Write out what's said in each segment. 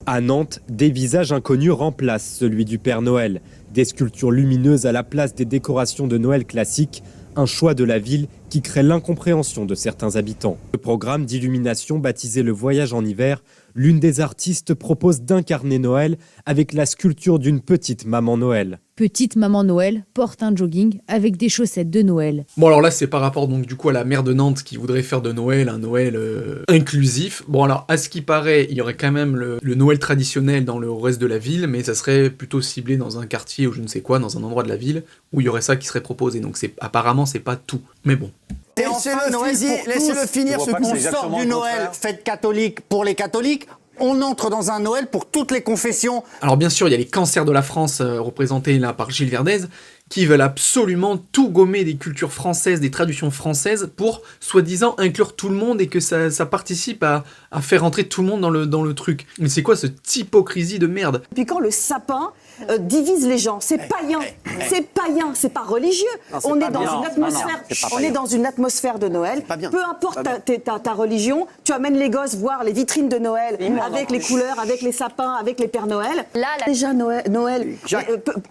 À Nantes, des visages inconnus remplacent celui du Père Noël. Des sculptures lumineuses à la place des décorations de Noël classiques, un choix de la ville qui crée l'incompréhension de certains habitants. Le programme d'illumination baptisé Le Voyage en hiver, l'une des artistes propose d'incarner Noël avec la sculpture d'une petite maman Noël. Petite maman Noël porte un jogging avec des chaussettes de Noël. Bon alors là c'est par rapport donc du coup à la maire de Nantes qui voudrait faire de Noël un Noël inclusif. Bon alors à ce qui paraît il y aurait quand même le Noël traditionnel dans le reste de la ville, mais ça serait plutôt ciblé dans un quartier ou je ne sais quoi, dans un endroit de la ville où il y aurait ça qui serait proposé. Donc apparemment c'est pas tout, mais bon. Laissez-le finir ce qu'on sort du Noël fête catholique pour les catholiques. On entre dans un Noël pour toutes les confessions. Alors bien sûr, il y a les cancers de la France représentés là par Gilles Verdez, qui veulent absolument tout gommer des cultures françaises, des traditions françaises, pour soi-disant inclure tout le monde et que ça participe à faire entrer tout le monde dans le truc. Mais c'est quoi cette hypocrisie de merde ? Puis quand le sapin divise les gens, c'est païen, c'est pas religieux. On est dans une atmosphère de Noël. Peu importe ta religion, tu amènes les gosses voir les vitrines de Noël avec les couleurs, avec les sapins, avec les Pères Noël. Là, déjà Noël,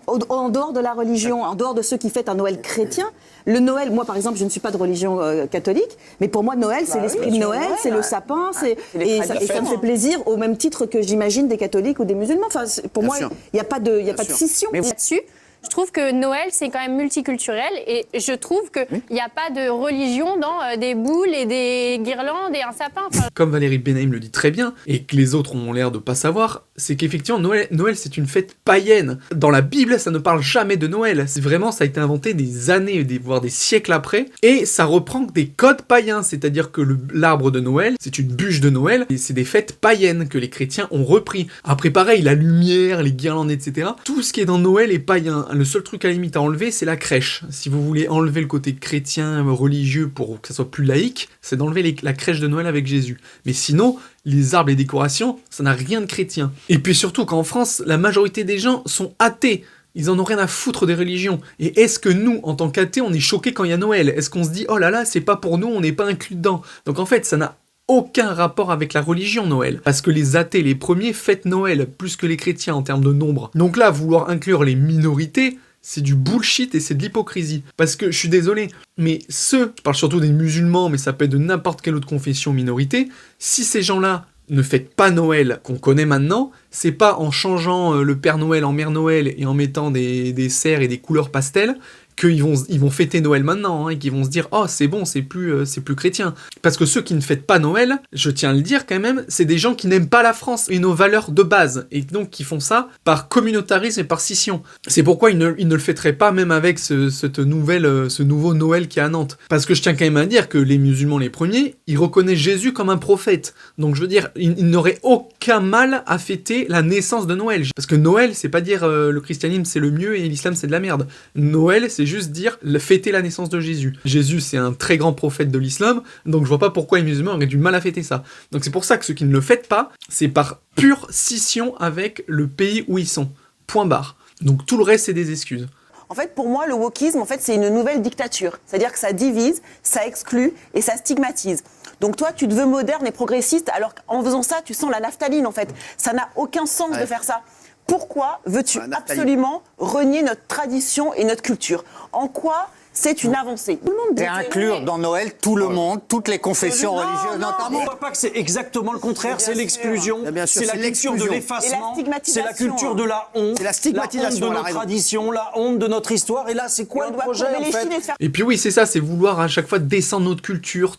en dehors de la religion, en dehors de ceux qui fêtent un Noël chrétien, le Noël, moi par exemple, je ne suis pas de religion catholique, mais pour moi Noël, c'est l'esprit de Noël, c'est le sapin, et ça me fait plaisir au même titre que j'imagine des catholiques ou des musulmans. Enfin, pour moi, il n'y a pas de scission. Mais là-dessus, je trouve que Noël, c'est quand même multiculturel et je trouve qu'il n'y a pas de religion dans des boules et des guirlandes et un sapin. Enfin... Comme Valérie Benaïm le dit très bien, et que les autres ont l'air de pas savoir, c'est qu'effectivement, Noël c'est une fête païenne. Dans la Bible, ça ne parle jamais de Noël. C'est vraiment, ça a été inventé des années, voire des siècles après, et ça reprend des codes païens, c'est-à-dire que l'arbre de Noël, c'est une bûche de Noël, et c'est des fêtes païennes que les chrétiens ont repris. Après pareil, la lumière, les guirlandes, etc. Tout ce qui est dans Noël est païen. Le seul truc à la limite à enlever, c'est la crèche. Si vous voulez enlever le côté chrétien, religieux, pour que ça soit plus laïque, c'est d'enlever la crèche de Noël avec Jésus. Mais sinon, les arbres et les décorations, ça n'a rien de chrétien. Et puis surtout qu'en France, la majorité des gens sont athées. Ils en ont rien à foutre des religions. Et est-ce que nous, en tant qu'athées, on est choqués quand il y a Noël ? Est-ce qu'on se dit, oh là là, c'est pas pour nous, on n'est pas inclus dedans ? Donc en fait, ça n'a aucun rapport avec la religion Noël. Parce que les athées, les premiers, fêtent Noël plus que les chrétiens en termes de nombre. Donc là, vouloir inclure les minorités, c'est du bullshit et c'est de l'hypocrisie. Parce que, je suis désolé, mais je parle surtout des musulmans, mais ça peut être de n'importe quelle autre confession minorité, si ces gens-là ne fêtent pas Noël qu'on connaît maintenant, c'est pas en changeant le Père Noël en Mère Noël et en mettant des cerfs et des couleurs pastel qu'ils vont fêter Noël maintenant, et qu'ils vont se dire « Oh, c'est bon, c'est plus chrétien ». Parce que ceux qui ne fêtent pas Noël, je tiens à le dire quand même, c'est des gens qui n'aiment pas la France et nos valeurs de base, et donc qui font ça par communautarisme et par scission. C'est pourquoi ils ne le fêteraient pas même avec ce nouveau Noël qui est à Nantes. Parce que je tiens quand même à dire que les musulmans les premiers, ils reconnaissent Jésus comme un prophète. Donc je veux dire, ils n'auraient aucun mal à fêter la naissance de Noël. Parce que Noël, c'est pas dire le christianisme c'est le mieux et l'islam c'est de la merde. Noël, c'est juste dire fêter la naissance de Jésus. Jésus, c'est un très grand prophète de l'islam, donc je vois pas pourquoi les musulmans auraient du mal à fêter ça. Donc c'est pour ça que ceux qui ne le fêtent pas, c'est par pure scission avec le pays où ils sont. Point barre. Donc tout le reste, c'est des excuses. En fait, pour moi, le wokisme, en fait, c'est une nouvelle dictature. C'est-à-dire que ça divise, ça exclut et ça stigmatise. Donc toi, tu te veux moderne et progressiste, alors qu'en faisant ça, tu sens la naphtaline, en fait. Ça n'a aucun sens de faire ça. Pourquoi veux-tu absolument renier notre tradition et notre culture ? En quoi c'est une avancée ? Tout le monde dit. Et inclure dans Noël tout le monde, toutes les confessions religieuses, notamment. On ne voit pas que c'est exactement le contraire, c'est l'exclusion, c'est la culture de l'effacement, c'est la culture de la honte, c'est la stigmatisation, la honte de nos traditions, la honte de notre histoire. Et là, c'est quoi le projet en fait ? Et puis oui, c'est ça, c'est vouloir à chaque fois descendre notre culture,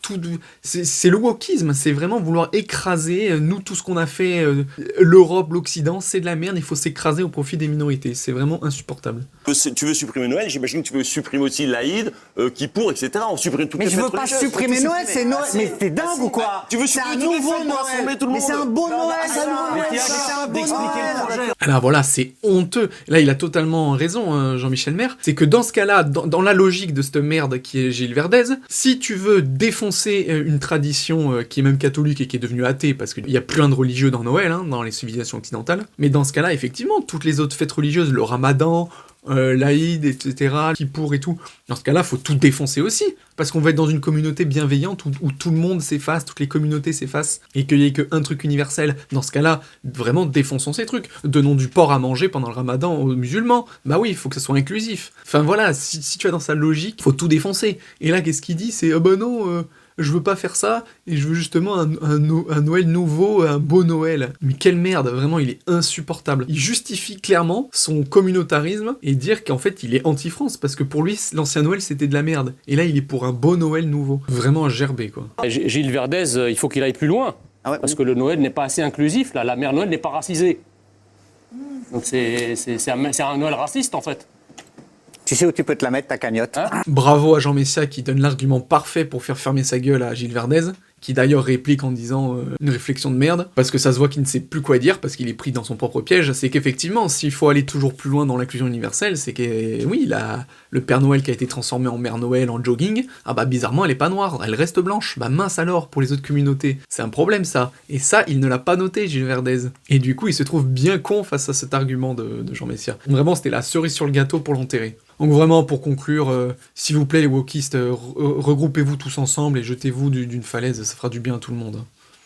c'est le wokisme, c'est vraiment vouloir écraser, nous, tout ce qu'on a fait, l'Europe, l'Occident, c'est de la merde, il faut s'écraser au profit des minorités, c'est vraiment insupportable. Tu veux supprimer Noël, j'imagine que tu veux supprimer aussi l'Aïd, Kippour, etc. On supprime toutes les fêtes religieuses. Mais je veux pas supprimer Noël, c'est Noël. Mais t'es dingue ou quoi ? Tu veux c'est un supprimer nouveau Noël. Mais c'est un beau Noël, c'est un beau Noël. Alors voilà, c'est honteux. Là, il a totalement raison, Jean-Michel Maire. C'est que dans ce cas-là, dans la logique de cette merde qui est Gilles Verdez, si tu veux défoncer une tradition qui est même catholique et qui est devenue athée, parce qu'il y a plein de religieux dans Noël, dans les civilisations occidentales, mais dans ce cas-là, effectivement, toutes les autres fêtes religieuses, le Ramadan, l'Aïd, etc., Kippour et tout. Dans ce cas-là, faut tout défoncer aussi, parce qu'on va être dans une communauté bienveillante où tout le monde s'efface, toutes les communautés s'effacent, et qu'il n'y ait qu'un truc universel. Dans ce cas-là, vraiment défonçons ces trucs. Donnons du porc à manger pendant le ramadan aux musulmans. Bah oui, il faut que ça soit inclusif. Enfin voilà, si tu vas dans sa logique, faut tout défoncer. Et là, qu'est-ce qu'il dit? C'est ah bah non, je veux pas faire ça, et je veux justement un Noël nouveau, un beau Noël. Mais quelle merde, vraiment, il est insupportable. Il justifie clairement son communautarisme et dire qu'en fait, il est anti-France, parce que pour lui, l'ancien Noël, c'était de la merde. Et là, il est pour un beau Noël nouveau. Vraiment un gerbé, quoi. Gilles Verdez, il faut qu'il aille plus loin, parce que le Noël n'est pas assez inclusif, là. La mère Noël n'est pas racisée. Donc c'est un Noël raciste, en fait. Tu sais où tu peux te la mettre, ta cagnotte? Bravo à Jean Messia qui donne l'argument parfait pour faire fermer sa gueule à Gilles Verdez, qui d'ailleurs réplique en disant une réflexion de merde, parce que ça se voit qu'il ne sait plus quoi dire, parce qu'il est pris dans son propre piège. C'est qu'effectivement, s'il faut aller toujours plus loin dans l'inclusion universelle, c'est que, oui, le Père Noël qui a été transformé en Mère Noël en jogging, ah bah bizarrement elle est pas noire, elle reste blanche. Bah mince alors, pour les autres communautés. C'est un problème ça. Et ça, il ne l'a pas noté, Gilles Verdez. Et du coup, il se trouve bien con face à cet argument de Jean Messia. Vraiment, c'était la cerise sur le gâteau pour l'enterrer. Donc vraiment, pour conclure, s'il vous plaît les wokistes, regroupez-vous tous ensemble et jetez-vous d'une falaise, ça fera du bien à tout le monde.